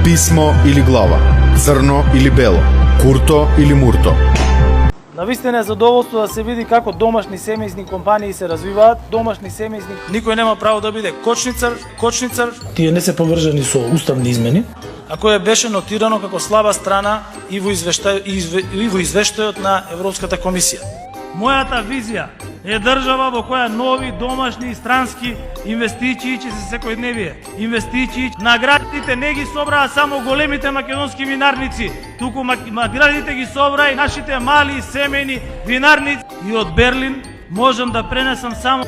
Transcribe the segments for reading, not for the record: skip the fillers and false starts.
Писмо или глава, црно или бело, курто или мурто. Навистина е задоволство да се види како домашни семејни компании се развиваат. Домашни семејни, никој нема право да биде кочницар. Тие не се поврзани со уставни измени. А кое беше нотирано како слаба страна и во извештајот на Европската комисија. Мојата визија е држава во која нови домашни и странски инвестиции ќе се секојдневие. Инвестиции, наградите не ги собраа само големите македонски винарници, туку наградите ги собраа и нашите мали семејни винарници. И од Берлин можам да пренесам само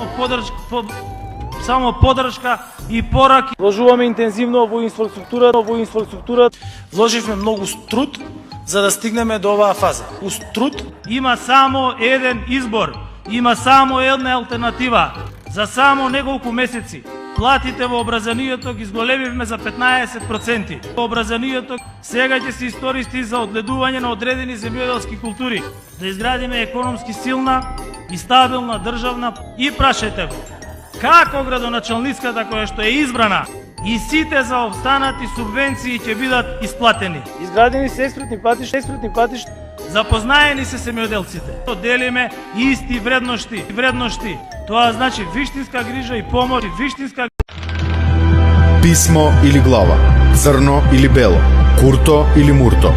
поддршка и пораки. Вложуваме интензивно во инфраструктура. Вложивме многу труд за да стигнеме до оваа фаза. Труд. Има само еден избор, има само една алтернатива. За само неколку месеци платите во образованието ги зголемивме за 15%. Образованието сега ќе се искористи за одгледување на одредени земјоделски култури, да изградиме економски силна и стабилна државна. И прашајте го, како градоначалницката која што е избрана и сите за останати субвенции ќе бидат исплатени. Изградени се експретни патишта. Запознаени се семјоделците. Делиме исти вредности. Тоа значи виштинска грижа и помош, Писмо или глава, црно или бело, курто или мурто.